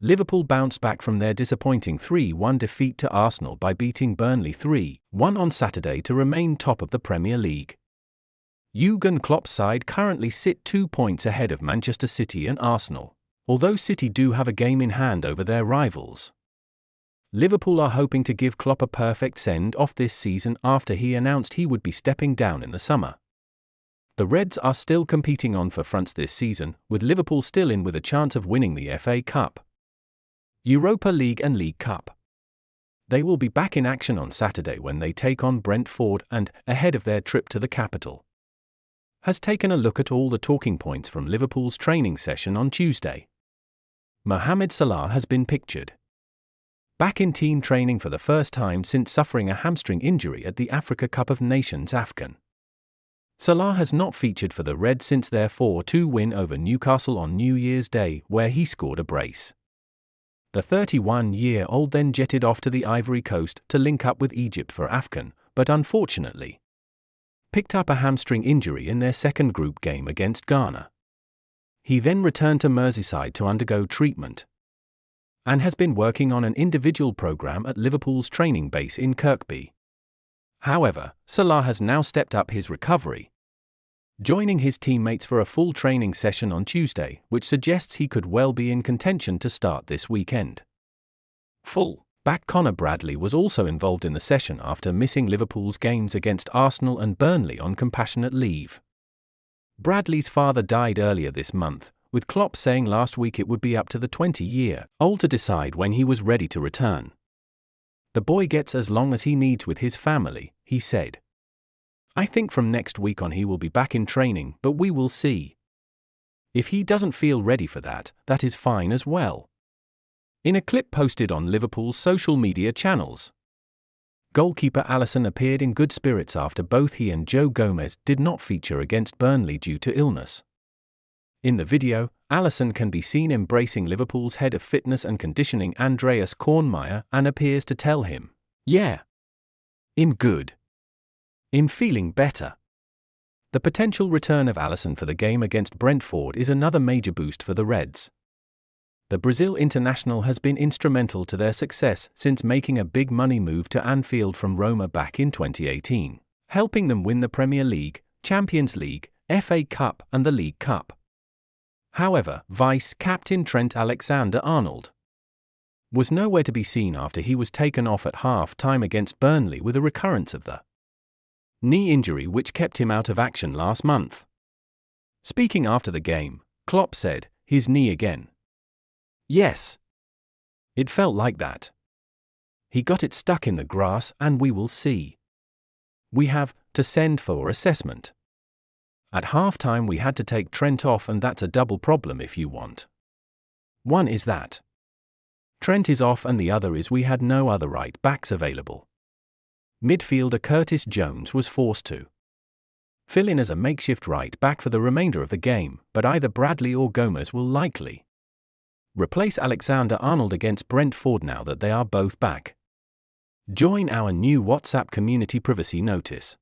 Liverpool bounced back from their disappointing 3-1 defeat to Arsenal by beating Burnley 3-1 on Saturday to remain top of the Premier League. Jurgen Klopp's side currently sit 2 points ahead of Manchester City and Arsenal, although City do have a game in hand over their rivals. Liverpool are hoping to give Klopp a perfect send-off this season after he announced he would be stepping down in the summer. The Reds are still competing on for fronts this season, with Liverpool still in with a chance of winning the FA Cup, Europa League and League Cup. They will be back in action on Saturday when they take on Brentford and, ahead of their trip to the capital, has taken a look at all the talking points from Liverpool's training session on Tuesday. Mo Salah has been pictured back in team training for the first time since suffering a hamstring injury at the Africa Cup of Nations AFCON. Salah has not featured for the Reds since their 4-2 win over Newcastle on New Year's Day, where he scored a brace. The 31-year-old then jetted off to the Ivory Coast to link up with Egypt for AFCON, but unfortunately picked up a hamstring injury in their second group game against Ghana. He then returned to Merseyside to undergo treatment and has been working on an individual program at Liverpool's training base in Kirkby. However, Salah has now stepped up his recovery, joining his teammates for a full training session on Tuesday, which suggests he could well be in contention to start this weekend. Full-back Connor Bradley was also involved in the session after missing Liverpool's games against Arsenal and Burnley on compassionate leave. Bradley's father died earlier this month, with Klopp saying last week it would be up to the 20-year-old to decide when he was ready to return. "The boy gets as long as he needs with his family," he said. "I think from next week on he will be back in training, but we will see. If he doesn't feel ready for that, that is fine as well." In a clip posted on Liverpool's social media channels, goalkeeper Alisson appeared in good spirits after both he and Joe Gomez did not feature against Burnley due to illness. In the video, Alisson can be seen embracing Liverpool's head of fitness and conditioning Andreas Kornmeier and appears to tell him, "Yeah. I'm good. I'm feeling better." The potential return of Alisson for the game against Brentford is another major boost for the Reds. The Brazil international has been instrumental to their success since making a big money move to Anfield from Roma back in 2018, helping them win the Premier League, Champions League, FA Cup and the League Cup. However, vice-captain Trent Alexander-Arnold was nowhere to be seen after he was taken off at half-time against Burnley with a recurrence of the knee injury which kept him out of action last month. Speaking after the game, Klopp said, "His knee again. Yes. It felt like that. He got it stuck in the grass and we will see. We have to send for assessment. At half-time we had to take Trent off and that's a double problem if you want. One is that Trent is off and the other is we had no other right backs available. Midfielder Curtis Jones was forced to fill in as a makeshift right back for the remainder of the game, but either Bradley or Gomez will likely replace Alexander-Arnold against Brentford now that they are both back. Join our new WhatsApp community privacy notice.